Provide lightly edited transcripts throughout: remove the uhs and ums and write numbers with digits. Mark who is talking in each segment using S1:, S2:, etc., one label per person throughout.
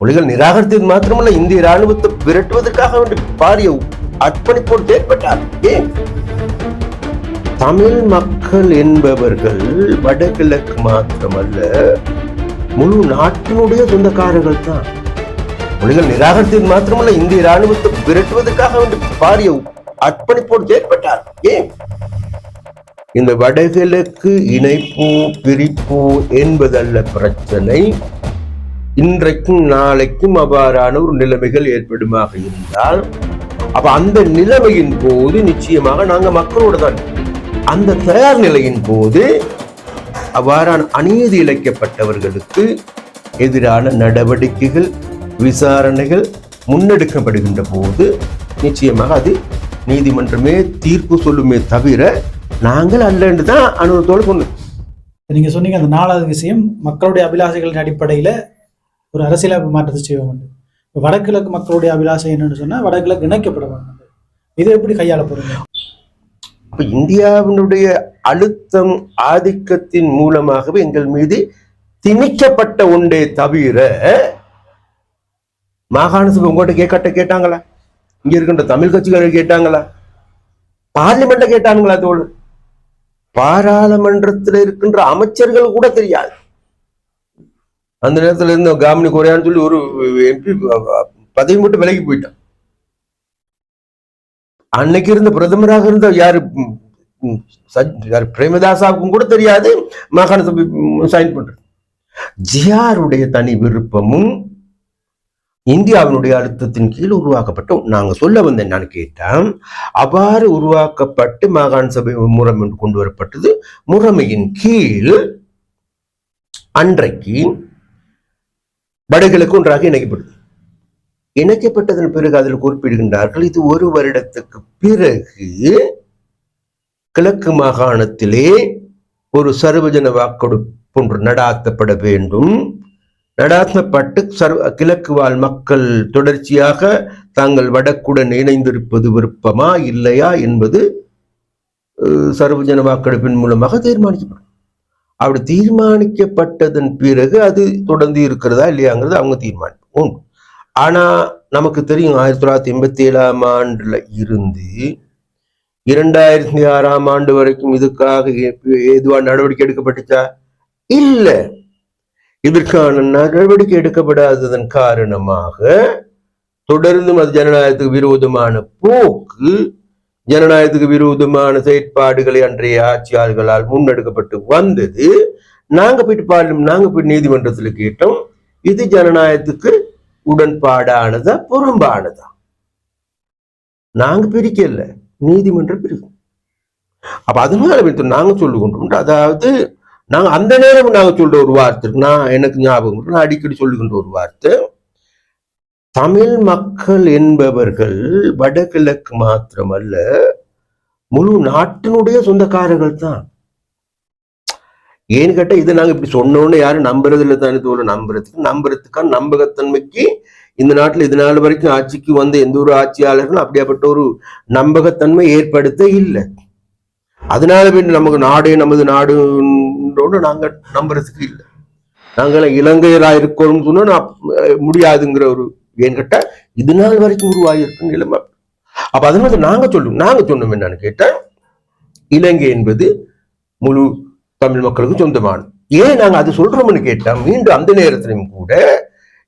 S1: புலிகள் நிராகரித்தது மாத்திரமல்ல, இந்திய ராணுவத்தை விரட்டுவதற்காக வேண்டி பாரிய அர்ப்பணிப்போடு செயற்பட்டார். ஏன்? தமிழ் மக்கள் என்பவர்கள் வடகிழக்கு மாத்திரமல்ல, முழு நாட்டினுடைய சொந்தக்காரர்கள் தான். புலிகள் நிராகரித்தது மாத்திரமல்ல, இந்திய ராணுவத்தை விரட்டுவதற்காக வேண்டி பாரிய அர்ப்பணிப்போடு செயற்பட்டார். ஏன்? இந்த வடகிழக்கு இணைப்பு பிரிப்பு என்பதல்ல பிரச்சனை. இன்றைக்கும் நாளைக்கும் அவ்வாறான ஒரு நிலைமைகள் ஏற்படுமாக இருந்தால், அப்ப அந்த நிலைமையின் போது நிச்சயமாக நாங்க மக்களோட தான். அந்த தயார் நிலையின் போது அவ்வாறான அநீதி இழைக்கப்பட்டவர்களுக்கு எதிரான நடவடிக்கைகள், விசாரணைகள் முன்னெடுக்கப்படுகின்ற போது நிச்சயமாக அது நீதிமன்றமே தீர்ப்பு சொல்லுமே தவிர நாங்கள் அல்லன்னு தான் அனுபவத்தோடு கொண்டு.
S2: நீங்க சொன்னீங்க அந்த 4வது விஷயம், மக்களுடைய அபிலாஷைகளின் அடிப்படையில ஒரு அரசியலமைப்பு மாற்றத்தை செய்வோம். வடகிழக்கு மக்களுடைய அபிலாஷை என்னன்னு சொன்னா வடகிழக்கு இணைக்கப்பட வேண்டும். இதை எப்படி கையாள போறீங்க?
S1: இந்தியாவினுடைய அழுத்தம் ஆதிக்கத்தின் மூலமாகவே எங்கள் மீது திணிக்கப்பட்ட ஒன்றே தவிர மாகாண சபை உங்கள்கிட்ட கேட்டாங்களா? இங்க இருக்கின்ற தமிழ் கட்சிகள் கேட்டாங்களா? பார்லிமெண்ட கேட்டாங்களா? தோழு, பாராளுமன்றத்தில் இருக்கின்ற அமைச்சர்கள் கூட தெரியாது. அந்த நேரத்தில் இருந்த காமினி கொரியான்னு சொல்லி ஒரு எம்பி பதவி மட்டும் விலகி போயிட்டான். அன்னைக்கு இருந்த பிரதமராக இருந்த யாரு பிரேமதாசாவுக்கும் கூட தெரியாது மாகாண சபை சைன் பண்றது. ஜிஆருடைய தனி விருப்பமும் இந்தியாவினுடைய அழுத்தத்தின் கீழ் உருவாக்கப்பட்ட, நாங்க சொல்ல வந்த என்னன்னு கேட்டேன், அவ்வாறு உருவாக்கப்பட்டு மாகாண சபை முறைமை கொண்டு வரப்பட்டது. முறைமையின் கீழ் அன்றைக்கு வடகிழக்கு ஒன்றாக இணைக்கப்படுது. இணைக்கப்பட்டதன் பிறகு அதில் குறிப்பிடுகின்றார்கள், இது 1 வருடத்துக்கு பிறகு கிழக்கு மாகாணத்திலே ஒரு சர்வஜன வாக்கெடுப்பு ஒன்று நடாத்தப்பட வேண்டும். நடாத்தப்பட்டு கிழக்கு வாழ் மக்கள் தொடர்ச்சியாக தாங்கள் வடக்குடன் இணைந்திருப்பது விருப்பமா இல்லையா என்பது சர்வஜன வாக்கெடுப்பின் மூலமாக தீர்மானிக்கப்படும். அப்படி தீர்மானிக்கப்பட்டதன் பிறகு அது தொடர்ந்து இருக்கிறதா இல்லையாங்கிறது அவங்க தீர்மானிப்போம். ஆனா நமக்கு தெரியும் 1987ஆம் ஆண்டுல இருந்து 2006ஆம் ஆண்டு வரைக்கும் இதுக்காக எதுவா நடவடிக்கை எடுக்கப்பட்டுச்சா? இல்ல. இதற்கான நடவடிக்கை எடுக்கப்படாததன் காரணமாக தொடர்ந்தும் அது ஜனநாயகத்துக்கு விரோதமான போக்கு, ஜனநாயகத்துக்கு விரோதமான செயற்பாடுகளை அன்றைய ஆட்சியாளர்களால் முன்னெடுக்கப்பட்டு வந்தது. நாங்க போயிட்டு நீதிமன்றத்துல கேட்டோம், இது ஜனநாயகத்துக்கு உடன்பாடானதா புறம்பானதா? நாங்க பிரிக்கல, நீதிமன்றம் பிரிக்கும். அப்ப அதனால நாங்க சொல்லுகின்றோம், அதாவது நாங்க அந்த நேரம் நாங்க சொல்ற ஒரு வார்த்தை, எனக்கு ஞாபகம், நான் அடிக்கடி சொல்லுகின்ற ஒரு வார்த்தை, தமிழ் மக்கள் என்பவர்கள் வடகிழக்கு மாத்திரமல்ல, முழு நாட்டினுடைய சொந்தக்காரர்கள் தான். ஏன்னு கேட்டா, இதை நாங்க இப்படி சொன்னோன்னு யாரும் நம்புறது இல்லை தானே தோழ. நம்புறதுக்கான நம்பகத்தன்மைக்கு இந்த நாட்டில் இது நாள் வரைக்கும் ஆட்சிக்கு வந்த எந்த ஒரு ஆட்சியாளர்களும் அப்படியாப்பட்ட ஒரு நம்பகத்தன்மை ஏற்படுத்த இல்லை. அதனால நமக்கு நாடே நமது நாடுன்னு நாங்க நம்புறதுக்கு இல்லை. நாங்கள் இலங்கையரா இருக்கணும்னு சொன்னா முடியாதுங்கிற ஒரு, ஏன்னு கேட்டா இது நாள் வரைக்கும் உருவாகிருக்கு நிலைமை. அப்ப அதனால நாங்க சொன்னோம் என்னன்னு கேட்டா, இலங்கை என்பது முழு தமிழ் மக்களுக்கு சொந்தமானது. ஏன் நாங்க அது சொல்றோம்னு கேட்டா, மீண்டும் அந்த நேரத்திலும் கூட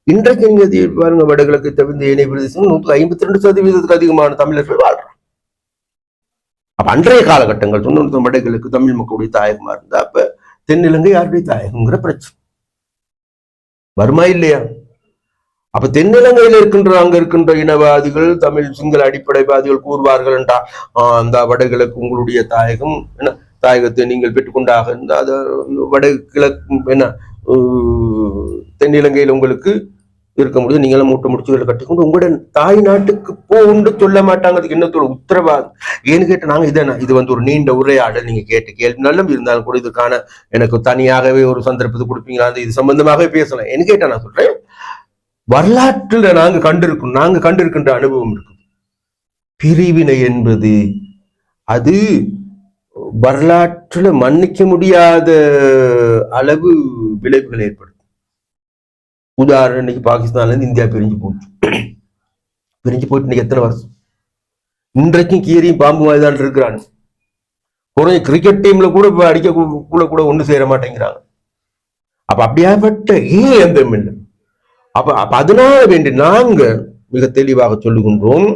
S1: இன்றைக்கு நீங்க பாருங்க, வடகிழக்கு தவிர்த்த ஏனைய பிரதேசம் 152% அதிகமான தமிழர்கள் வாழ்றாங்க. அப்ப அன்றைய காலகட்டங்கள் சொன்ன வடகிழக்கு தமிழ் மக்களுடைய தாயகமா இருந்தா, அப்ப தென்னிலங்கை யாருடைய தாயகங்கிற பிரச்சனை வருமா இல்லையா? அப்ப தென்னிலங்கையில அங்க இருக்கின்ற இனவாதிகள், தமிழ் சிங்கள அடிப்படைவாதிகள் கூறுவார்கள் என்றா, அந்த வடகிழக்கு உங்களுடைய தாயகம், என்ன தாயகத்தை நீங்கள் பெற்றுக்கொண்டாக இருந்தால் வடகிழக்கு என்ன தென்னிலங்கையில் உங்களுக்கு இருக்க முடியும், நீங்களும் மூட்டை முடிச்சுகளை கட்டிக்கொண்டு உங்களுடைய தாய் நாட்டுக்கு போன்னு சொல்ல மாட்டாங்க. அதுக்கு என்னத்தோட உத்தரவாதம்? ஏன்னு கேட்ட, நாங்க இது ஒரு நீண்ட உரையாடல். நீங்க கேட்ட கேள்வி நல்லம் இருந்தாலும் கூட இதுக்கான எனக்கு தனியாகவே ஒரு சந்தர்ப்பத்தை கொடுப்பீங்களா, இது சம்பந்தமாகவே பேசலாம். என்ன கேட்டா, நான் சொல்றேன், வரலாற்றுல நாங்க கண்டிருக்கின்ற அனுபவம் இருக்கு. பிரிவினை என்பது அது வரலாற்றுல மன்னிக்க முடியாத அளவு விளைவுகள் ஏற்படும். உதாரணம் இன்னைக்கு பாகிஸ்தான்ல இருந்து இந்தியா பிரிஞ்சு போயிட்டு இன்னைக்கு எத்தனை வருஷம்? இன்றைக்கும் கீரியும் பாம்பு மாதிரி தான் இருக்கிறாங்க. குறைஞ்ச கிரிக்கெட் டீம்ல கூட இப்ப அடிக்க கூட ஒண்ணு சேர மாட்டேங்கிறாங்க. அப்ப அப்படியாப்பட்ட எந்த இல்லை. அப்ப அதனால வேண்டி நாங்க மிக தெளிவாக சொல்லுகின்றோம்,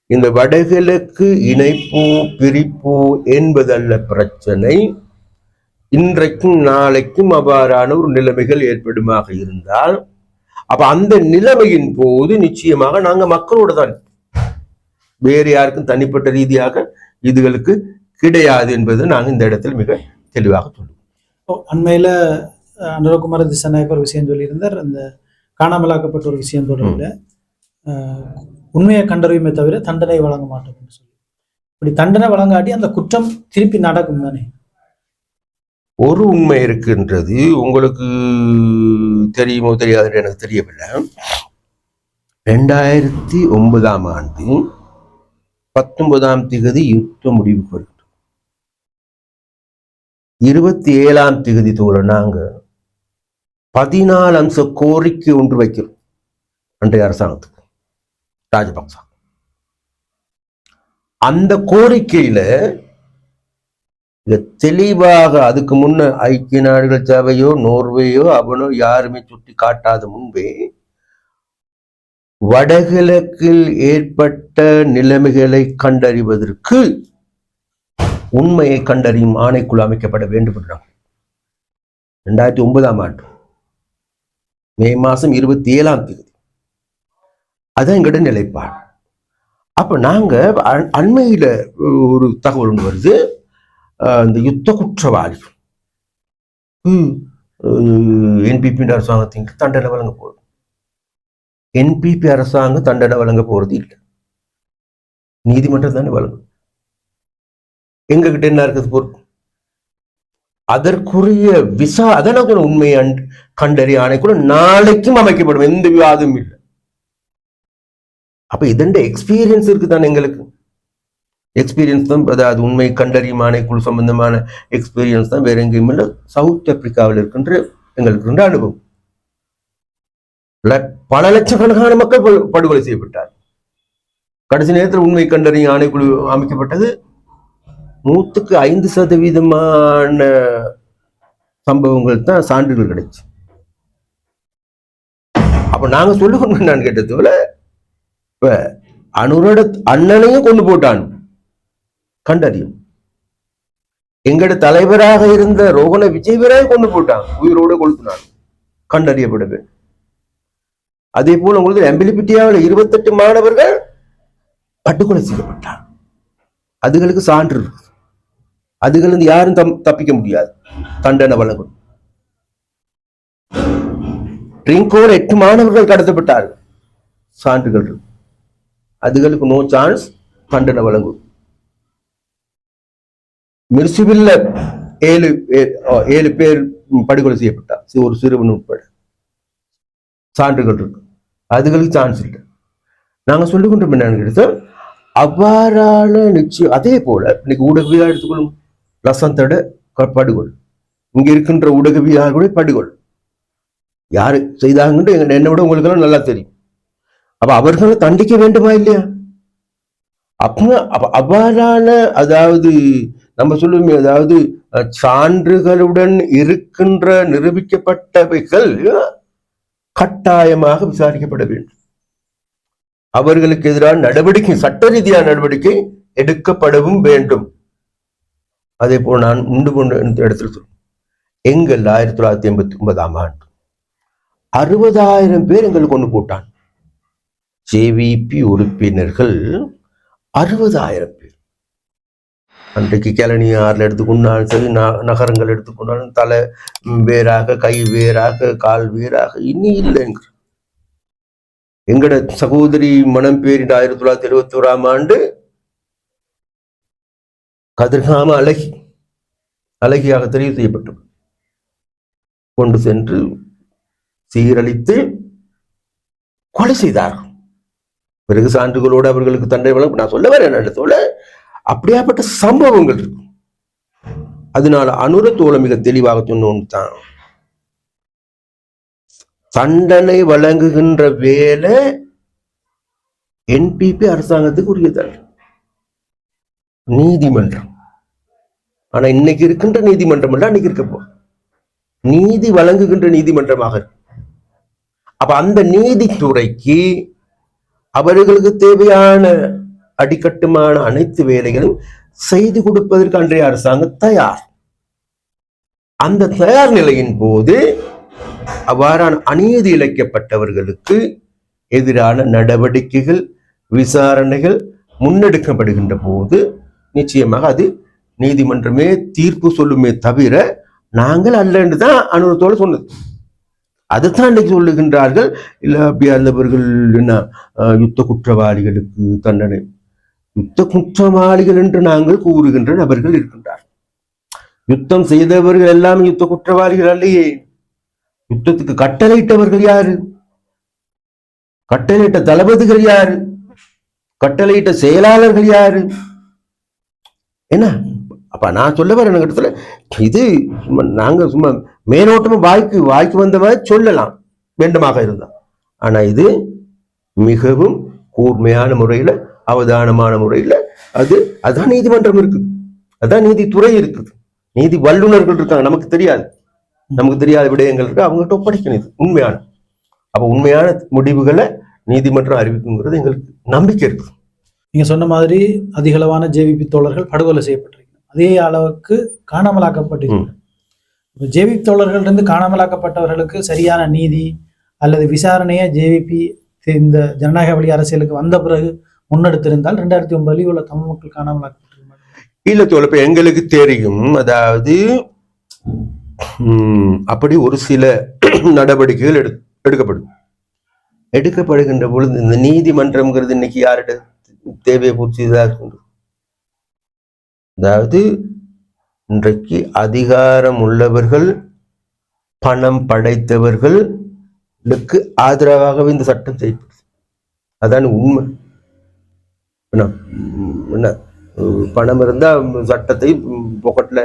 S1: இந்த வடகிழக்கு இணைப்பு பிரிப்பு என்பதல்ல பிரச்சனை. இன்றைக்கும் நாளைக்கும் அவ்வாறான ஒரு நிலைமைகள் ஏற்படுமாக இருந்தால் அப்ப அந்த நிலைமையின் போது நிச்சயமாக நாங்க மக்களோட தான், வேறு யாருக்கும் தனிப்பட்ட ரீதியாக இதுகளுக்கு கிடையாது என்பது நாங்க இந்த இடத்தில் மிக தெளிவாக சொல்லுவோம்.
S2: அண்மையில அனுரகுமார திசாநாயக் ஒரு விஷயம் சொல்லியிருந்தார், அந்த காணாமலாக்கப்பட்ட ஒரு விஷயம் தொடர்பில் உண்மையை கண்டறியுமே தவிர தண்டனை வழங்க மாட்டோம்னு சொல்லி. இப்படி தண்டனை வழங்காட்டி அந்த குற்றம் திருப்பி நடக்கும் தானே?
S1: ஒரு உண்மை இருக்கின்றது, உங்களுக்கு தெரியுமோ தெரியாது எனக்கு தெரியவில்லை. 2009 ஆண்டு 19ஆம் தேதி யுத்த முடிவுக்கு வருகிறது. 27ஆம் தேதி தோற நாங்க 14 அம்ச கோரிக்கை ஒன்று வைக்கிறோம் அன்றைய அரசாங்கத்துக்கு, ராஜபக்சா. அந்த கோரிக்கையில தெளிவாக அதுக்கு முன்ன ஐக்கிய நாடுகள் சபையோ நோர்வேயோ அவனோ யாருமே சுட்டி காட்டாத முன்பே வடகிழக்கில் ஏற்பட்ட நிலைமைகளை கண்டறிவதற்கு உண்மையை கண்டறியும் ஆணைக்குழு அமைக்கப்பட வேண்டும் என்றாங்க. 2009ஆம் ஆண்டு மே மாசம் 27ஆம் தேதி. அதான் எங்கட நிலைப்பாடு. அப்ப நாங்க அண்மையில ஒரு தகவல் ஒன்று வருது, இந்த யுத்த குற்றவாளி என்பிபி அரசாங்கத்தின் தண்டனை வழங்க போகுது. என்பிபி அரசாங்கம் தண்டனை வழங்க போறது இல்லை, நீதிமன்றம் தானே வழங்கும். எங்க கிட்ட என்ன இருக்குது பொறுப்பு? அதற்குரிய அதனால உண்மையை கண்டறிய ஆணைக்குள்ள நாளைக்கும் அமைக்கப்படும், எந்த விவாதமும் இல்லை. அப்ப இதண்ட எக்ஸ்பீரியன்ஸ் இருக்குதானே எங்களுக்கு, எக்ஸ்பீரியன்ஸ் தான். அதாவது உண்மை கண்டறியும் ஆணைக்குழு சம்பந்தமான எக்ஸ்பீரியன்ஸ் தான் வேற எங்கேயும் இல்லை. சவுத் ஆப்பிரிக்காவில் இருக்கின்ற எங்களுக்கு இருந்த அனுபவம். பல லட்சக்கணக்கான மக்கள் படுகொலை செய்யப்பட்டார். கடைசி நேரத்தில் உண்மை கண்டறியும் ஆணைக்குழு அமைக்கப்பட்டது. 100% சம்பவங்கள் தான் சான்றுகள் கிடைச்சு. அப்ப நாங்க சொல்லுவோம் நான் கேட்டதுல, இப்ப அனுரோட அண்ணனையும் கொண்டு போட்டான் கண்டறியும். எங்கட தலைவராக இருந்த ரோகண விஜயவராக கொண்டு போட்டான், உயிரோட கொளுத்தினான், கண்டறியப்பட வேண்டும். அதே போல உங்களுக்கு எம்பிலிபிட்டியாவில் 28 மாணவர்கள் படுகொலை செய்யப்பட்டார். அதுகளுக்கு சான்று இருக்கு, அதுகள் இருந்து யாரும் தப்பிக்க முடியாது, தண்டனை வழங்கும். ட்ரிங்கோர் 8 மாணவர்கள் கடத்தப்பட்டார்கள், சான்றுகள் இருக்கு, அதுகளுக்கு நோ சான்ஸ், தண்டனை வழங்கும். மிர்சுவில்ல 7 பேர் படுகொலை செய்யப்பட்டார், ஒரு சிறுவன் உட்பட, சான்றுகள் இருக்கு, அதுகளுக்கு சான்ஸ் இல்லை. நாங்க சொல்லிக்கொண்டோம் என்னன்னு, அவ்வாறான நிச்சயம். அதே போல இன்னைக்கு ஊடகவியலாளர் எடுத்துக்கொள்ளும், லசந்தோட படுகொலை, இங்க இருக்கின்ற ஊடகவியலாளர்களுடைய படுகொலை யாரு செய்தாங்கன்னு என்னை விட உங்களுக்கு எல்லாம் நல்லா தெரியும். அப்ப அவர்களை தண்டிக்க வேண்டுமா இல்லையா? அப்ப அவ்வாறான, அதாவது நம்ம சொல்லுவோமே, அதாவது சான்றுகளுடன் இருக்கின்ற நிரூபிக்கப்பட்டவைகள் கட்டாயமாக விசாரிக்கப்பட வேண்டும். அவர்களுக்கு எதிரான நடவடிக்கை, சட்ட ரீதியான நடவடிக்கை எடுக்கப்படவும் வேண்டும். அதே போல் நான் இடத்துல சொல்றேன், எங்கள் 1989ஆம் ஆண்டு 60,000 பேர் எங்களுக்கு கொண்டு போட்டான். ஜேவிபி உறுப்பினர்கள் 60,000 பேர். அன்றைக்கு கிளனியார்ல எடுத்துக்கொண்டாலும் சரி, நகரங்கள் எடுத்துக்கொண்டாலும் தலை வேறாக, கை வேறாக, கால் வேறாக, இனி இல்லைங்க. எங்கட சகோதரி மனம் பேரின் 1971ஆம் ஆண்டு கதிர்காம அழகியாக தெரிவு செய்யப்பட்டு கொண்டு சென்று சீரழித்து கொலை செய்தார்கள். பிறகு சான்றுகளோடு அவர்களுக்கு தண்டனை வழங்க. நான் சொல்ல வரேன் என்னோட அப்படியாப்பட்ட சம்பவங்கள் இருக்கு. அதனால அனுர தோழ மிக தெளிவாக சொன்ன ஒன்று தான், தண்டனை வழங்குகின்ற வேலை என்பிபி அரசாங்கத்துக்கு உரியதல்ல, நீதிமன்றம். ஆனா இன்னைக்கு இருக்கின்ற நீதிமன்றம் இல்ல, அன்னைக்கு இருக்க நீதி வழங்குகின்ற நீதிமன்றமாக. அப்ப அந்த நீதித்துறைக்கு அவர்களுக்கு தேவையான அடிக்கட்டுமான அனைத்து வேலைகளும் செய்து கொடுப்பதற்கு அன்றைய அரசாங்கம் தயார். அந்த தயார் நிலையின் போது அவ்வாறான அநீதி இழைக்கப்பட்டவர்களுக்கு எதிரான நடவடிக்கைகள், விசாரணைகள் முன்னெடுக்கப்படுகின்ற போது நிச்சயமாக அது நீதிமன்றமே தீர்ப்பு சொல்லுமே தவிர நாங்கள் அல்ல என்றுதான் அனுபவத்தோடு சொன்னது. அதுதான் இன்னைக்கு சொல்லுகின்றார்கள். இல்ல அப்படி அல்லவர்கள் என்ன யுத்த குற்றவாளிகளுக்கு தண்டனை, யுத்த குற்றவாளிகள் என்று நாங்கள் கூறுகின்ற நபர்கள் இருக்கின்றார். யுத்தம் செய்தவர்கள் எல்லாமே யுத்த குற்றவாளிகள் அல்லையே. யுத்தத்துக்கு கட்டளையிட்டவர்கள் யாரு? கட்டளையிட்ட தளபதிகள் யாரு? கட்டளையிட்ட செயலாளர்கள் யாரு? என்ன அப்ப நான் சொல்ல வர இடத்துல இது நாங்க சும்மா மேலோட்டமா வாய்க்கு வந்த மாதிரி சொல்லலாம் வேண்டுமாக இருந்தா. ஆனா இது மிகவும் கூர்மையான முறையில, அவதானமான முறையில அதான் நீதிமன்றம் இருக்குது, அதான் நீதித்துறை இருக்குது, நீதி வல்லுநர்கள் இருக்காங்க. நமக்கு தெரியாத விடயங்கள் இருக்கு, அவங்ககிட்ட ஒப்படைக்கணும். இது உண்மையான உண்மையான முடிவுகளை நீதிமன்றம் அறிவிக்குங்கிறது எங்களுக்கு நம்பிக்கை இருக்கு.
S2: நீங்க சொன்ன மாதிரி அதிகளவான ஜேவிபி தோழர்கள் படுகொலை செய்யப்பட்டிருக்கிறார், அதே அளவுக்கு காணாமலாக்கப்பட்டிருக்கிறார். ஜேவிபி தோழர்கள் இருந்து காணாமலாக்கப்பட்டவர்களுக்கு சரியான நீதி அல்லது விசாரணையை ஜேவிபி இந்த ஜனநாயக வழி அரசியலுக்கு வந்த பிறகு முன்னெடுத்திருந்தால் 2009 உள்ள தமிழ் மக்கள் காணாமலாக்கப்பட்டிருந்தார்.
S1: இல்ல தோழப்ப எங்களுக்கு தெரியும். அதாவது அப்படி ஒரு சில நடவடிக்கைகள் எடுக்கப்படுகின்ற பொழுது இந்த நீதிமன்றம்ங்கிறது இன்னைக்கு யார்கிட்ட தேவையை பூர்த்திதான் இருக்கின்றது. அதாவது இன்றைக்கு அதிகாரம் உள்ளவர்கள், பணம் படைத்தவர்களுக்கு ஆதரவாகவே இந்த சட்டம் செய்யப்படுது. அதான் உண்மை. பணம் இருந்தா சட்டத்தை பொக்கெட்ல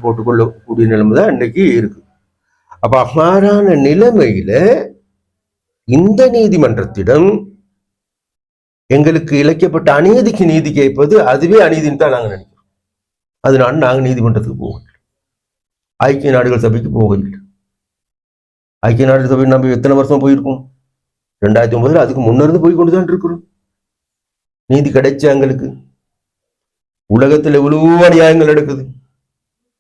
S1: போட்டுக்கொள்ளக்கூடிய நிலைமை தான் இன்னைக்கு இருக்கு. அப்ப அவ்வாறான நிலைமையில இந்த நீதிமன்றத்திடம் எங்களுக்கு இழைக்கப்பட்ட அநீதிக்கு நீதி கேட்பது அதுவே அநீதின்னு தான் நாங்க நினைக்கிறோம். அதனால நாங்க நீதிமன்றத்துக்கு போகல, ஐக்கிய நாடுகள் சபைக்கு போகல. ஐக்கிய நாடுகள் சபை நம்ம எத்தனை வருஷம் போயிருக்கோம்? 2009 அதுக்கு முன்னிருந்து போய் கொண்டுதான் இருக்கிறோம். நீதி கிடைச்ச எங்களுக்கு. உலகத்தில் எவ்வளவோ அநியாயங்கள் நடக்குது,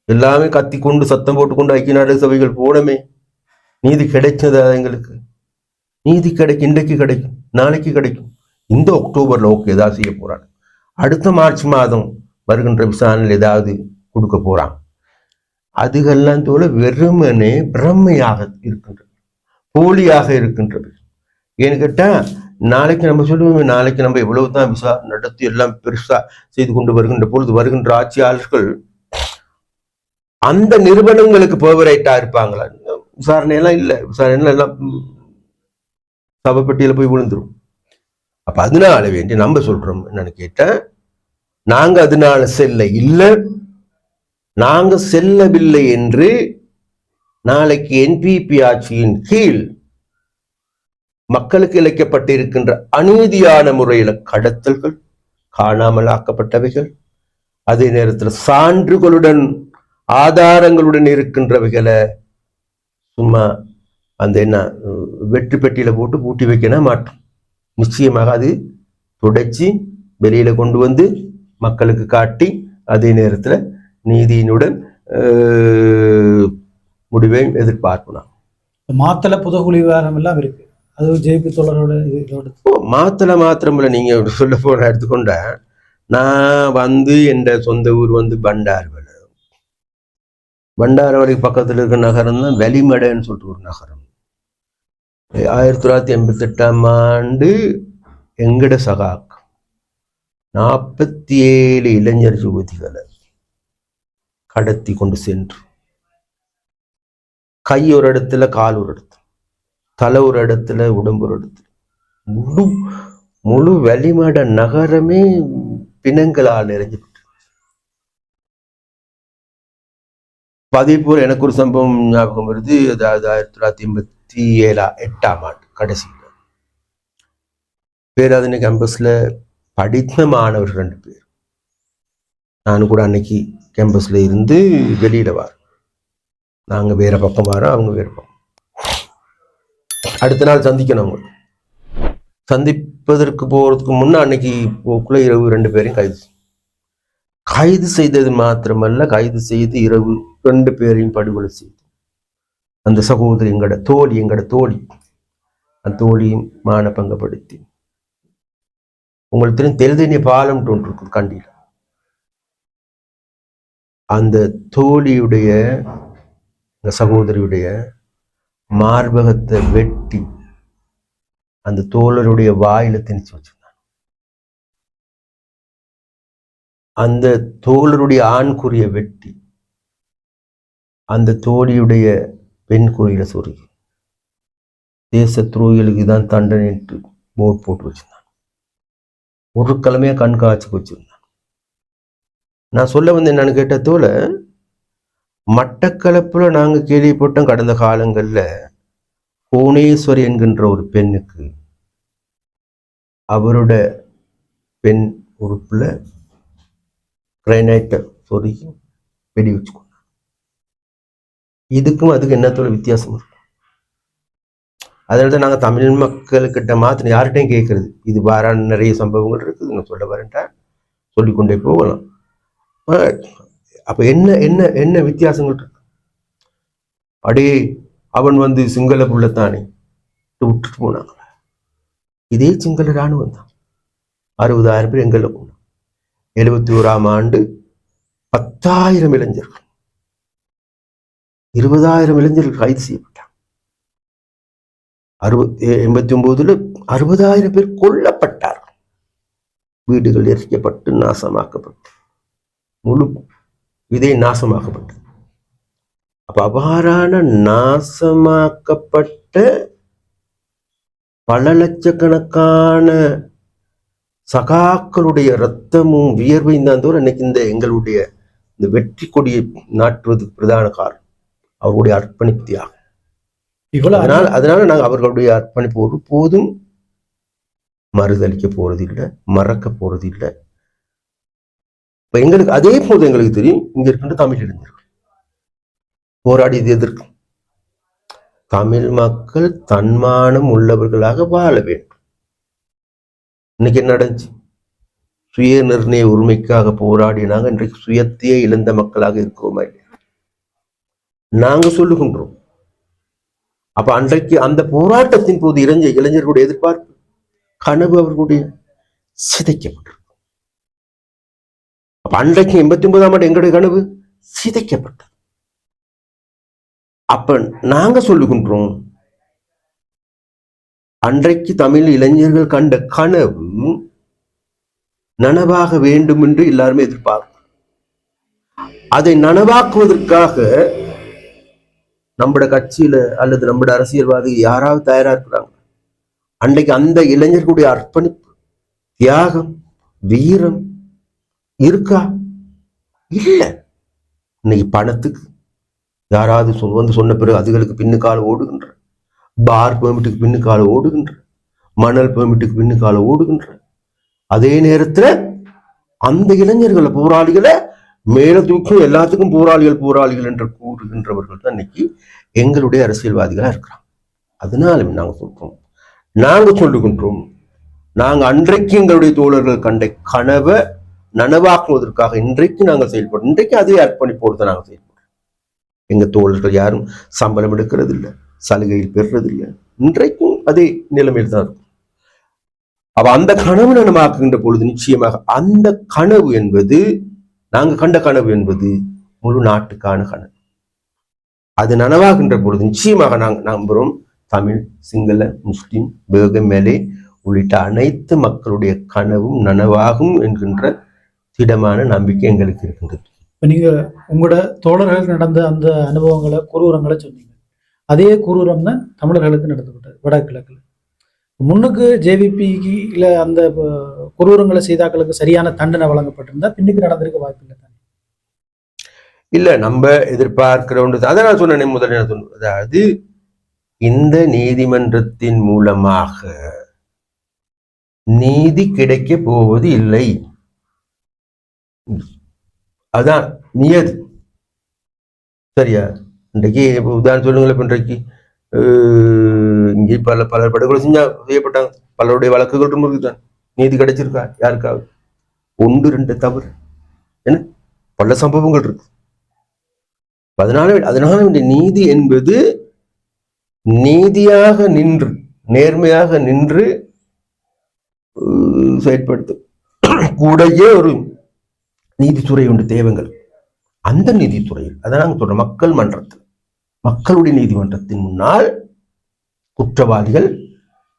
S1: எல்லாமே கத்தி கொண்டு சத்தம் போட்டுக்கொண்டு ஐக்கிய நாடுகள் சபைகள் போனமே. நீதி கிடைச்சதா எங்களுக்கு? நீதி கிடைக்கும், இன்றைக்கு கிடைக்கும், நாளைக்கு கிடைக்கும். இந்த அக்டோபர்ல ஓகே ஏதாவது செய்ய போறாங்க, அடுத்த மார்ச் மாதம் வருகின்ற விசாரணையில் ஏதாவது கொடுக்க போறாங்க. அதுகெல்லாம் தோல வெறுமனே பிரம்மையாக இருக்கின்றது, போலியாக இருக்கின்றது. ஏன்னு கேட்டா நாளைக்கு நம்ம சொல்லுவோம், நாளைக்கு நம்ம எவ்வளவுதான் விசாரணை நடத்தி எல்லாம் பெருசா செய்து கொண்டு வருகின்ற பொழுது வருகின்ற ஆட்சியாளர்கள் அந்த நிறுவனங்களுக்கு பேவரைட்டா இருப்பாங்களா? விசாரணை எல்லாம் இல்லை, விசாரணை எல்லாம் சபைப்பட்டியல போய் விழுந்துரும். அப்ப அதனால வேண்டி நம்ம சொல்றோம் என்னன்னு கேட்டா, நாங்க அதனால செல்ல இல்லை, நாங்க செல்லவில்லை என்று நாளைக்கு என்பிபி ஆட்சியின் கீழ் மக்களுக்கு இழைக்கப்பட்டிருக்கின்ற அநீதியான முறையில கடத்தல்கள், காணாமல் ஆக்கப்பட்டவைகள், அதே நேரத்தில் சான்றுகளுடன் ஆதாரங்களுடன் இருக்கின்றவைகளை சும்மா அந்த என்ன வெற்றி பெட்டியில போட்டு பூட்டி வைக்க மாட்டோம். நிச்சயமாக அது துடைச்சி வெளியில கொண்டு வந்து மக்களுக்கு காட்டி அதே நேரத்துல நீதியினுடன் முடிவை எதிர்பார்க்கணும்.
S2: மாத்தள புதகுழி விவகாரம் எல்லாம் இருக்கு, அது ஜேபி தோழரோட
S1: மாத்தளை மாத்திரமில்ல. நீங்க சொல்ல போன எடுத்துக்கொண்ட நான் என் சொந்த ஊர் பண்டார்வளை. பண்டாரவளைக்கு பக்கத்துல இருக்கிற நகரம் தான் வெளிமடைன்னு சொல்லிட்டு ஒரு நகரம். 1988 எங்கட சகாக் 47 இளைஞர் யுவதிகளை கடத்தி கொண்டு சென்று கை ஒரு இடத்துல, கால் ஒரு இடத்துல, தலை ஒரு இடத்துல, உடம்பு ஒரு இடத்துல, முழு வெளிமட நகரமே பிணங்களால் நிறைஞ்சிட்டு. அதே போல எனக்கு ஒரு சம்பவம் ஞாபகம் வருது. அதாவது 2008ஆம் ஆண்டு கடைசியில் பேராதனை கேம்பஸ்ல படித்த மாணவர்கள் 2 பேர். நானும் கூட அன்னைக்கு கேம்பஸ்ல இருந்து வெளியில வார், நாங்க வேற பக்கம் வாரோம், அவங்க வேற பக்கம். அடுத்த நாள் சந்திக்கணும். அவங்க சந்திப்பதற்கு போறதுக்கு முன்ன அன்னைக்கு போக்குள்ள இரவு 2 பேரையும் கைது செய்தது மாத்திரமல்ல, கைது செய்து இரவு 2 பேரையும் படுகொலை செய்து அந்த சகோதரி எங்கட தோழி அந்த தோழியும் மான பங்கப்படுத்தி. உங்களுக்கு தெரியும் தெல்தெனிய பாலம் ஒன்று இருக்கு கண்டியில். அந்த தோழியுடைய சகோதரியுடைய மார்பகத்தை வெட்டி அந்த தோழருடைய வாயில திணிச்சு வச்சிருந்தாங்க. அந்த தோழருடைய ஆண் குறிய வெட்டி அந்த தோழியுடைய பெண் குறியில சொருகி தேச துரோகிகளுக்கு தான் தண்டனைட்டு போர்ட் போட்டு வச்சிருந்தாங்க. ஒரு கிழமையா கண்காட்சிக்கு வச்சிருந்தாங்க. நான் சொல்ல வந்து என்னன்னு கேட்டதோல, மட்டக்களப்புல நாங்க கேள்விப்பட்டோம் கடந்த காலங்கள்ல புவனேஸ்வரி என்கின்ற ஒரு பெண்ணுக்கு அவரோட பெண் உறுப்புல கிரைனைட்டை சொருகி வெடி வச்சுக்கொண்டாங்க. இதுக்கும் அதுக்கு என்னத்தோட வித்தியாசம் இருக்கு? அதனால நாங்கள் தமிழ் மக்கள்கிட்ட மாத்திரம் யார்கிட்டையும் கேட்கறது, இது வாரான நிறைய சம்பவங்கள் இருக்குது, நான் சொல்ல வரேன்ட்டா சொல்லிக்கொண்டே போகலாம். அப்ப என்ன என்ன என்ன வித்தியாசங்கள் இருக்கு? அடே அவன் வந்து சிங்கள புள்ளத்தானே விட்டுட்டு போனாங்க. இதே சிங்கள இராணுவம் தான் 60,000 பேர் எங்கள்ல போனாங்க. 71ஆம் ஆண்டு 10,000 இளைஞர்கள் 20,000 இளைஞர்கள் கைது செய்யப்பட்டாங்க. 89ல் 60,000 பேர் கொல்லப்பட்டார்கள். வீடுகள் எரிக்கப்பட்டு நாசமாக்கப்பட்டு முழு விதை நாசமாக்கப்பட்டது. அப்ப அவ்வாறான நாசமாக்கப்பட்ட பல லட்சக்கணக்கான சகாக்களுடைய ரத்தமும் வியர்வையும் தான் தோற இன்னைக்கு இந்த எங்களுடைய இந்த வெற்றி கொடியை நாட்டுவதற்கு பிரதான காரணம் அவர்களுடைய அர்ப்பணிப்பு தியாகம். அதனால நாங்கள் அவர்களுடைய அர்ப்பணிப்பு ஒருபோதும் மறுதளிக்க போறதில்லை, மறக்க போறதில்லை. இப்ப எங்களுக்கு அதே போது எங்களுக்கு தெரியும், இங்க இருக்கின்ற தமிழ் இளைஞர்கள் போராடியது எதற்கு? தமிழ் மக்கள் தன்மானம் உள்ளவர்களாக வாழ வேண்டும். இன்னைக்கு என்ன நடந்துச்சு? சுய நிர்ணய உரிமைக்காக போராடினாங்க. இன்றைக்கு சுயத்தையே இழந்த மக்களாக இருக்கிறோமா இல்லையா? நாங்க சொல்லுகின்றோம். அப்ப அன்றைக்கு அந்த போராட்டத்தின் போது இளைஞர்களுடைய எதிர்பார்ப்பு கனவு அவர்களுடைய சிதைக்கப்பட்டிருக்கு. அப்ப அன்றைக்கு 89ஆம் ஆண்டு எங்களுடைய கனவு சிதைக்கப்பட்டது. அப்ப நாங்க சொல்லுகின்றோம், அன்றைக்கு தமிழ் இளைஞர்கள் கண்ட கனவு நனவாக வேண்டும் என்று எல்லாருமே எதிர்பார்க்கும். அதை நனவாக்குவதற்காக நம்மட கட்சியில அல்லது நம்மட அரசியல்வாதி யாராவது தயாரா இருக்கிறாங்க? அன்றைக்கு அந்த இளைஞர்களுடைய அர்ப்பணிப்பு, தியாகம், வீரம் இருக்கா? இல்ல. இன்னைக்கு பணத்துக்கு யாராவது வந்து சொன்ன பிறகு அதுகளுக்கு பின்னுக்கால ஓடுகின்ற, பார் பெர்மிட்டுக்கு பின்னுக்கால ஓடுகின்ற, மணல் பெர்மிட்டுக்கு பின்னுக்கால ஓடுகின்ற, அதே நேரத்துல அந்த இளைஞர்களை போராளிகளை மேல தூக்கும் எல்லாத்துக்கும் போராளிகள் என்று கூறுகின்றவர்கள் தான் இன்னைக்கு எங்களுடைய அரசியல்வாதிகளா இருக்கிறாங்க. அதனால நாங்க சொல்லுகின்றோம், நாங்க அன்றைக்கு எங்களுடைய தோழர்கள் கண்ட கனவை நனவாக்குவதற்காக இன்றைக்கு நாங்கள் செயல்படுறோம். இன்றைக்கு அதே அர்ப்பணிப்போடு தான் நாங்கள் செயல்படுறோம். எங்க தோழர்கள் யாரும் சம்பளம் எடுக்கிறது இல்லை, சலுகையில் பெறுறது இல்லை. இன்றைக்கும் அதே நிலைமையில் தான் இருக்கும். அப்ப அந்த கனவு நனவாக்குகின்ற பொழுது நிச்சயமாக அந்த கனவு என்பது, நாங்க கண்ட கனவு என்பது முழு நாட்டுக்கான கனவு. அது நனவாகின்ற பொழுது நிச்சயமாக நாங்கள் நம்புறோம், தமிழ், சிங்கள, முஸ்லிம், பேகம், மேலே உள்ளிட்ட அனைத்து மக்களுடைய கனவும் நனவாகும் என்கின்ற திடமான நம்பிக்கை எங்களுக்கு இருக்கின்றது.
S2: இப்ப நீங்க உங்களோட தோழர்களுக்கு நடந்த அந்த அனுபவங்களை, குரூரங்களை சொன்னீங்க. அதே குரூரம் தான் தமிழர்களுக்கு நடத்தப்பட்டது வடகிழக்குல. முன்னுக்கு ஜேவிபில அந்த குரூரங்களை செய்தாக்களுக்கு சரியான தண்டனை வழங்கப்பட்டிருந்தா பின்னுக்கு நடந்திருக்க வாய்ப்பு இல்லை தானே?
S1: இல்ல, நம்ம எதிர்பார்க்கிற ஒன்று. அதை நான் சொன்னேன் முதல்ல. அதாவது இந்த நீதிமன்றத்தின் மூலமாக நீதி கிடைக்க போவது இல்லை. அதான் நியதி. சரியா? இன்றைக்கு உதாரணம் சொல்லுங்களேன். இப்ப இன்றைக்கு இங்கே பலர் படுகொலை செய்யப்பட்டாங்க. பலருடைய வழக்குகள் ரொம்ப இருக்குதான். நீதி கிடைச்சிருக்கா யாருக்காவது? 1-2 தவறு என்ன பல சம்பவங்கள் இருக்கு. அதனால நீதி என்பது நீதியாக நின்று நேர்மையாக நின்று செயற்படுத்தும் கூடயே ஒரு நீதித்துறை உண்டு தேவைகள். அந்த நீதித்துறையில் அதான் நாங்கள் சொல்றோம், மக்கள் மன்றத்தில் மக்களுடைய நீதிமன்றத்தின் முன்னால் குற்றவாளிகள்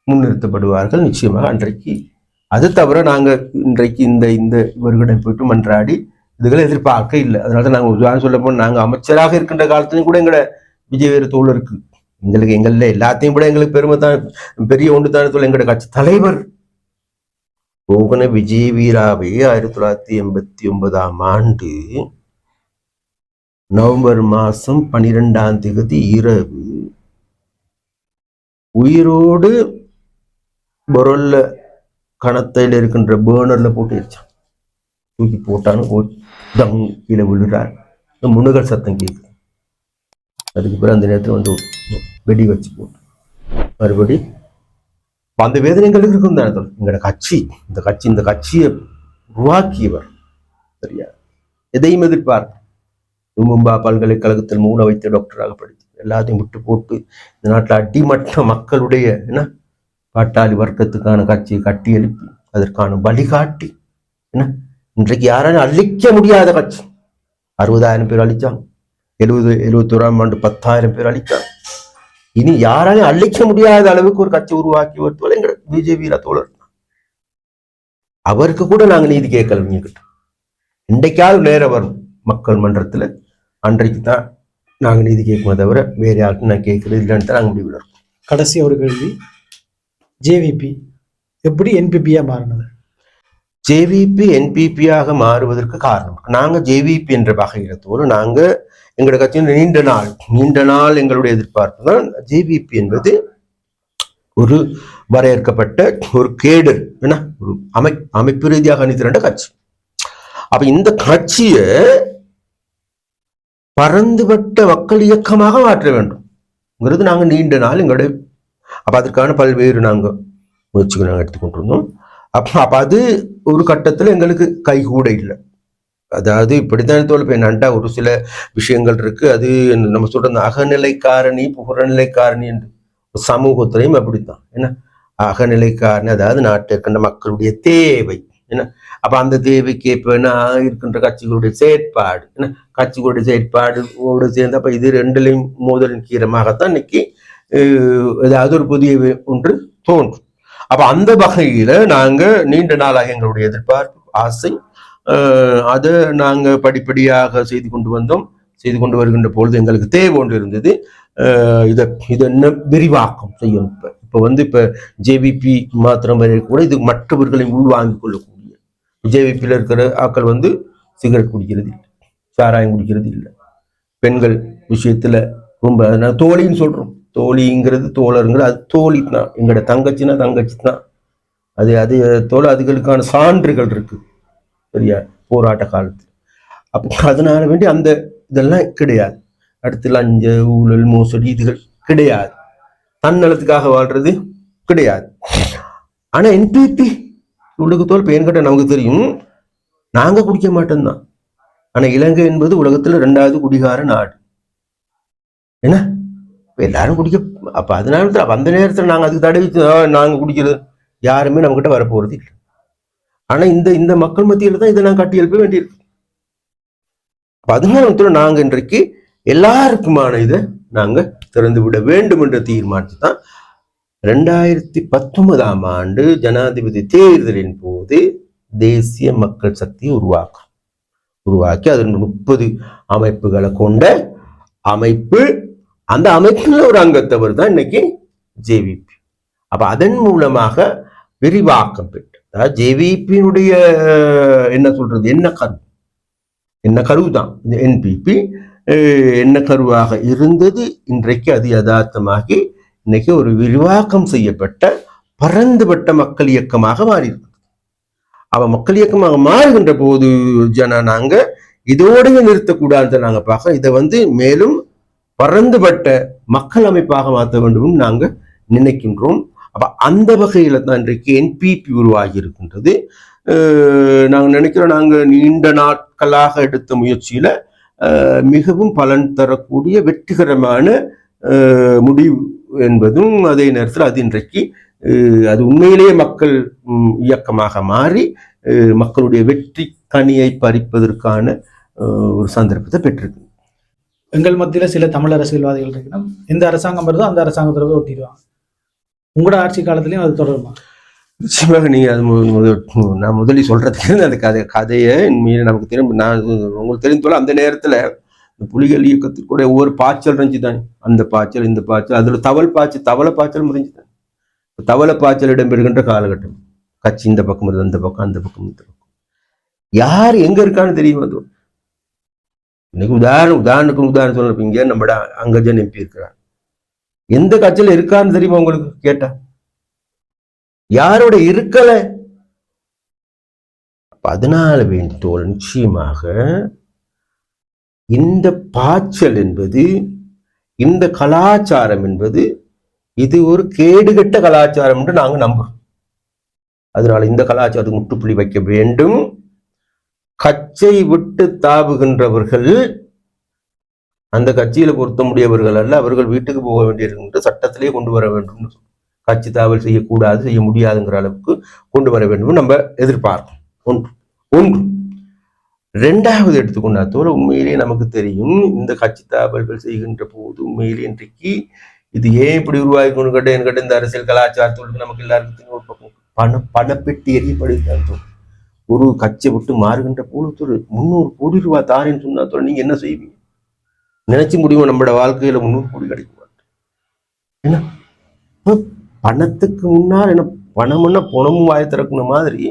S1: முன்னிறுத்தப்படுவார்கள் நிச்சயமாக. அன்றைக்கு அது தவிர நாங்கள் இன்றைக்கு இந்த இவர்களிடம் போயிட்டு மன்றாடி இதுகளை எதிர்பார்க்க இல்லை. அதனால நாங்கள் உதாரணம் சொல்ல போனால் நாங்கள் அமைச்சராக இருக்கின்ற காலத்திலையும் கூட எங்களை விஜய் வேறு தோழருக்கு எங்களில் எல்லாத்தையும் கூட எங்களுக்கு பெருமை தான், பெரிய ஒன்று தானே தோல் எங்களோட கட்சி தலைவர் போகன விஜய் வீராவை 1989 நவம்பர் மாசம் 12 இரவு உயிரோடு பொருள்ல கணத்தையில் இருக்கின்ற பேர்னர்ல போட்டு எரிச்சான். தூக்கி போட்டான்னு கீழே விழுறார். முனுகல் சத்தம் கேட்குது. அதுக்கு பிறகு அந்த நேரத்தில் வந்து வெடி வச்சு போட்டு மறுபடி அந்த வேதனைகளுக்கு இருக்கும் தானே எங்களோட கட்சி. இந்த கட்சியை உருவாக்கியவர். சரியா? எதையும் எதிர்பார்க்க மும்பா பல்கலைக்கழகத்தில் மூல வைத்த டாக்டராக படித்து எல்லாத்தையும் விட்டு போட்டு இந்த நாட்டில் அடிமட்ட மக்களுடைய என்ன பாட்டாளி வர்க்கத்துக்கான கட்சியை கட்டி எழுப்பி அதற்கான வழிகாட்டி என்ன இன்றைக்கு யாராலும் அழிக்க முடியாத கட்சி. 60,000 பேர் அழிச்சாங்க. 71ஆம் ஆண்டு 10,000 பேர் அழிச்சாங்க. இனி யாராலும் அழிக்க முடியாத அளவுக்கு ஒரு கட்சி உருவாக்கி வருவதால் எங்க பிஜேபி தோழர் அவருக்கு கூட நாங்க நீதி கேட்கல. இன்றைக்காவது நேரம் வரும் மக்கள் மன்றத்துல, அன்றைக்கு தான் நாங்க நீதி கேட்குமே தவிர வேற யாருக்கும் நான் கேட்கறது இல்லைன்னு நாங்க முடிவில் இருக்கோம்.
S2: கடைசி ஒரு கேள்வி, ஜேவிபி எப்படி என்பிபியா மாறினது?
S1: ஜேவிபி என்பிபியாக மாறுவதற்கு காரணம், நாங்க ஜேவிபி என்ற வகையிலத்தோடு நாங்க எங்களோட கட்சியின் நீண்ட நாள் எங்களுடைய எதிர்பார்ப்பு தான் ஜேவிபி என்பது ஒரு வரையறுக்கப்பட்ட ஒரு கேடர் என்ன ஒரு அமைப்பு ரீதியாக அணிதிரண்ட கட்சி. அப்ப இந்த கட்சிய பரந்துபட்ட மக்கள் இயக்கமாக மாற்ற வேண்டும்ங்கிறது நாங்க நீண்ட நாள் எங்களுடைய அப்ப அதற்கான பல்வேறு நாங்க முயற்சிகள் நாங்கள் எடுத்துக்கொண்டிருந்தோம். அப்ப அது ஒரு கட்டத்துல எங்களுக்கு கைகூட இல்லை. அதாவது இப்படித்தான் தோல் என்னண்டா ஒரு சில விஷயங்கள் இருக்கு. அது நம்ம சொல்ற அகநிலை காரணி புறநிலை காரணி என்று சமூகத்திலையும் அப்படித்தான் என்ன அகநிலை காரணி, அதாவது நாட்டில் இருக்கின்ற மக்களுடைய தேவை என்ன. அப்ப அந்த தேவைக்கு இப்ப இருக்கின்ற கட்சிகளுடைய செயற்பாடு என்ன கட்சிகளுடைய செயற்பாடு சேர்ந்து அப்ப இது ரெண்டுலையும் மோதலின் கீரமாகத்தான் இன்னைக்கு ஏதாவது ஒரு புதிய ஒன்று தோன்றும். அப்ப அந்த வகையில நாங்க நீண்ட நாளாக எங்களுடைய எதிர்பார்ப்பு ஆசை அதை நாங்க படிப்படியாக செய்து கொண்டு வருகின்ற பொழுது எங்களுக்கு தேவை ஒன்று இருந்தது. இதை என்ன விரிவாக்கம் செய்யணும். இப்ப ஜேவிபி மாத்திரம் வரை கூட இது மற்றவர்களை உள்வாங்கிக் கொள்ளக்கூடிய, ஜேவிபியில் இருக்கிற ஆக்கள் சிகரெட் குடிக்கிறது இல்லை, சாராயம் குடிக்கிறது இல்லை, பெண்கள் விஷயத்துல ரொம்ப தோழின்னு சொல்றோம். தோழிங்கிறது தோழருங்கிறது அது தோழி தான். எங்களோட தங்கச்சின்னா தங்கச்சி தான். அது தோழ அதுகளுக்கான சான்றுகள் இருக்கு. சரியா? போராட்ட காலத்தில். அப்போ அதனால வேண்டி அந்த இதெல்லாம் கிடையாது. அடுத்து லஞ்ச ஊழல் மோசடி இதுகள் கிடையாது. தன்னலத்துக்காக வாழ்றது கிடையாது. ஆனா என்பிபி உள்ளுக்கு தோல் பேன்கட்ட நமக்கு தெரியும், நாங்க குடிக்க மாட்டோம்தான். ஆனா இலங்கை என்பது உலகத்துல 2வது குடிகார நாடு என்ன. எல்லாரும் குடிக்க. அப்ப அதனால அந்த நேரத்துல நாங்க அதுக்கு தடவி நாங்க குடிக்கிறது யாருமே நம்ம கிட்ட வரப்போறது இல்லை. ஆனா இந்த மக்கள் மத்தியில தான் இதை நாங்க கட்டி எழுப்ப வேண்டியிருக்கு. அதனால நாங்க இன்றைக்கு எல்லாருக்குமான இதை நாங்க திறந்து விட வேண்டும் என்ற தீர்மானத்தை தான் 2019ஆம் ஆண்டு ஜனாதிபதி தேர்தலின் போது தேசிய மக்கள் சக்தியை உருவாக்கி அதன் 30 அமைப்புகளை கொண்ட அமைப்பு. அந்த அமைப்புல ஒரு அங்கத்தவர் தான் இன்னைக்கு ஜேவிபி. அப்ப அதன் மூலமாக விரிவாக்கம் பெற்று, அதாவது ஜேவிபியினுடைய என்ன சொல்றது என்ன கரு தான் இந்த என்பிபி என்ன கருவாக இருந்தது. இன்றைக்கு அது யதார்த்தமாகி இன்னைக்கு ஒரு விரிவாக்கம் செய்யப்பட்ட பரந்துபட்ட மக்கள் இயக்கமாக மாறி இருக்கு. அவ மக்கள் இயக்கமாக மாறுகின்ற போது நாங்க இதோடய நிறுத்தக்கூடாது. நாங்க பார்க்க இதை மேலும் பரந்துபட்ட மக்கள் அமைப்பாக மாற்ற வேண்டும் நாங்க நினைக்கின்றோம். அப்ப அந்த வகையில தான் இன்றைக்கு என்பிபி உருவாகி இருக்கின்றது. நாங்க நினைக்கிறோம், நாங்க நீண்ட நாட்களாக எடுத்த முயற்சியில மிகவும் பலன் தரக்கூடிய வெற்றிகரமான முடிவு என்பதும் அதே நேரத்தில் அது இன்றைக்கு அது உண்மையிலேயே மக்கள் இயக்கமாக மாறி மக்களுடைய வெற்றி கனியை பறிப்பதற்கான ஒரு சந்தர்ப்பத்தை பெற்றிருக்கு.
S2: எங்கள் மத்தியில சில தமிழ் அரசியல்வாதிகள் இருக்கணும், எந்த அரசாங்கம் வருதோ அந்த அரசாங்கத்தை போய் ஒட்டிடுவாங்க. உங்களோட ஆட்சி காலத்திலையும் அது தொடருமா?
S1: நிச்சயமாக நீங்க அது நான் முதலில் சொல்றதுக்கு அந்த கதையை நமக்கு திரும்ப நான் உங்களுக்கு தெரிந்து போல அந்த நேரத்துல புலிகள் இயக்கத்துக்கு கூட ஒவ்வொரு பாய்ச்சல் இருந்துச்சு தானே, அந்த பாய்ச்சல் இந்த பாய்ச்சல், அதுல தவளை பாய்ச்சல் முடிஞ்சுதான். தவளை பாய்ச்சல் இடம்பெறுகின்ற காலகட்டம், கட்சி இந்த பக்கம் இருந்து அந்த பக்கம், அந்த பக்கம் இந்த பக்கம், யார் எங்க இருக்கான்னு தெரியும். அது இன்னைக்கு உதாரணம் சொல்றப்பீங்க, நம்மட அங்கஜன் எம்பி இருக்கிறார், எந்த கட்சியில இருக்கான்னு தெரியுமா உங்களுக்கு கேட்டா? யாரோட இருக்கல. அதனால வேண்டோல் நிச்சயமாக இந்த பாய்ச்சல் என்பது, இந்த கலாச்சாரம் என்பது இது ஒரு கேடுகட்ட கலாச்சாரம் என்று நாங்க நம்புறோம். அதனால இந்த கலாச்சாரத்துக்கு முற்றுப்புள்ளி வைக்க வேண்டும். கட்சியை விட்டு தாவுகின்றவர்கள் அந்த கட்சியில பொருத்த முடியவர்கள் அல்ல, அவர்கள் வீட்டுக்கு போக வேண்டியிருக்கின்ற சட்டத்திலே கொண்டு வர வேண்டும். கட்சி தாவல் செய்யக்கூடாது, செய்ய முடியாதுங்கிற அளவுக்கு கொண்டு வர வேண்டும் நம்ம எதிர்பார்க்கும். ஒன்று. ரெண்டாவது எடுத்துக்கொண்டா தோற உண்மையிலேயே நமக்கு தெரியும், இந்த கட்சி தாவல்கள் செய்கின்ற போது உண்மையிலே இன்றைக்கு இது ஏன் இப்படி உருவாகி கொண்டு கேட்ட இந்த அரசியல் கலாச்சாரத்தோடு நமக்கு எல்லாருக்கும் ஒரு பக்கம் பணப்பெட்டி எரியப்படுகிறது. ஒரு கட்சியை விட்டு மாறுகின்ற போது 300 கோடி ரூபாய் தாரேன்னு சொன்னா தோற நீங்க என்ன செய்வீங்க? நினைச்சு முடியும் நம்மளோட வாழ்க்கையில 300 கோடி கிடைக்க மாட்டேன். ஏன்னா பணத்துக்கு முன்னால் என்ன பணம்னா பணமும் வாய திறக்குன மாதிரி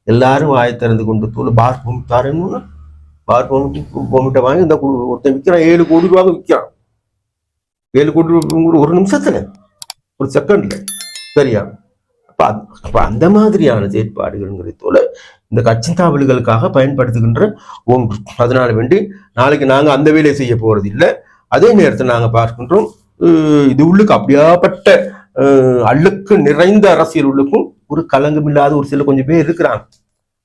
S1: எல்லாரும் வாய திறந்து கொண்டு தோல் பார் பொமிட் தாரேன்னு பார் பொமிட்டை வாங்கி இந்த ஒருத்தன் விற்கிறான், 7 கோடி ரூபாய் விற்கிறான். 7 கோடி ரூபாய் ஒரு நிமிஷத்துல, ஒரு செகண்ட்ல, சரியா? அப்ப அந்த மாதிரியான செயற்பாடுகள்ங்கிறது போல இந்த கட்சி தாவல்களுக்காக பயன்படுத்துகின்ற ஒன்று. அதனால வேண்டி நாளைக்கு நாங்க அந்த வேலையை செய்ய போறது இல்லை. அதே நேரத்தில் நாங்க பார்க்கின்றோம், இது உள்ளுக்கு அப்படியாப்பட்ட அழுக்கு நிறைந்த அரசியல் உள்ளுக்கும் ஒரு களங்கம் இல்லாத ஒரு சில கொஞ்சம் பேர் இருக்கிறாங்க.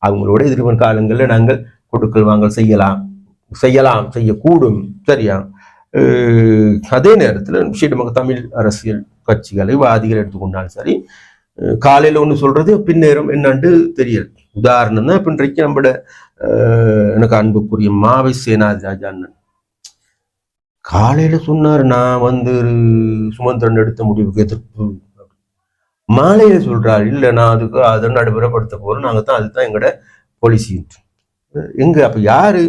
S1: அவங்களோட எதிர்வரும் காலங்களில் நாங்கள் கொடுக்கல் வாங்கல் செய்யக்கூடும், சரியா? அதே நேரத்தில் நமக்கு தமிழ் அரசியல் கட்சிகளை வாதிகள் எடுத்துக்கொண்டாலும் சரி, காலையில ஒண்ணு சொல்றது பின்னேறம் என்னன்னு தெரியல. உதாரணம் தான் இப்ப இன்றைக்கு நம்மளோட எனக்கு அன்புக்குரிய மாவை சேனாதி ராஜா அண்ணன் காலையில சொன்னார், நான் சுமந்திரன் எடுத்த முடிவுக்கு எதிர்ப்பு. மாலையில சொல்றாரு, இல்ல நான் அதுக்கு அதை நடைமுறைப்படுத்த போறோம், நாங்க தான் அதுதான் எங்களோட பாலிசி. எங்க அப்ப யாரு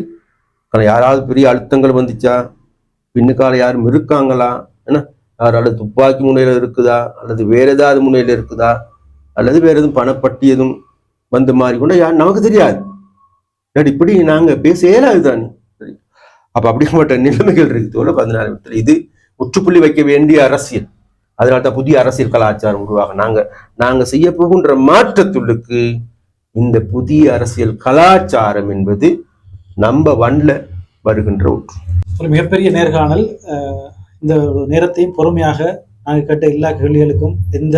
S1: யாராவது பெரிய அழுத்தங்கள் வந்துச்சா? பின்னுக்கால யாரும் இருக்காங்களா? ஏன்னா யாரால துப்பாக்கி முனையில இருக்குதா, அல்லது வேற ஏதாவது முனையில இருக்குதா, அல்லது வேற எதுவும் பணப்பட்டி எதுவும் வந்த மாதிரி கூட யார் நமக்கு தெரியாது. இப்படி நாங்க பேச இயலாதுதானே. அப்ப அப்படிப்பட்ட நிலைமைகள் இருக்கு தோல 14 இது முற்றுப்புள்ளி வைக்க வேண்டிய அரசியல். அதனால்தான் புதிய அரசியல் கலாச்சாரம் உருவாக நாங்க செய்ய போகின்ற மாற்றத்துள்ளுக்கு இந்த புதிய அரசியல் கலாச்சாரம் என்பது நம்ப 1ல வருகின்ற ஒன்று.
S2: ஒரு மிகப்பெரிய நேர்காணல். இந்த நேரத்தையும் பொறுமையாக நாங்கள் கேட்ட எல்லா கேள்விகளுக்கும் எந்த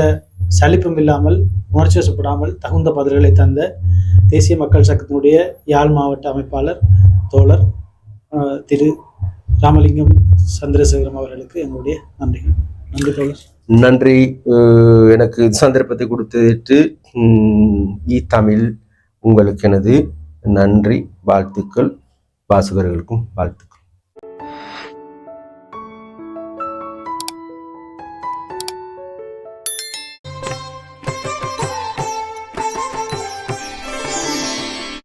S2: சலிப்பும் இல்லாமல், உணர்ச்சி வசப்படாமல் தகுந்த பதில்களை தந்த தேசிய மக்கள் சக்தியினுடைய யாழ் மாவட்ட அமைப்பாளர் தோழர் திரு ராமலிங்கம் சந்திரசேகரம் அவர்களுக்கு எங்களுடைய நன்றிகள். நன்றி தோழர்.
S1: நன்றி. எனக்கு சந்தர்ப்பத்தை கொடுத்து தமிழ் உங்களுக்கு எனது நன்றி, வாழ்த்துக்கள். வாசகர்களுக்கும் வாழ்த்துக்கள்.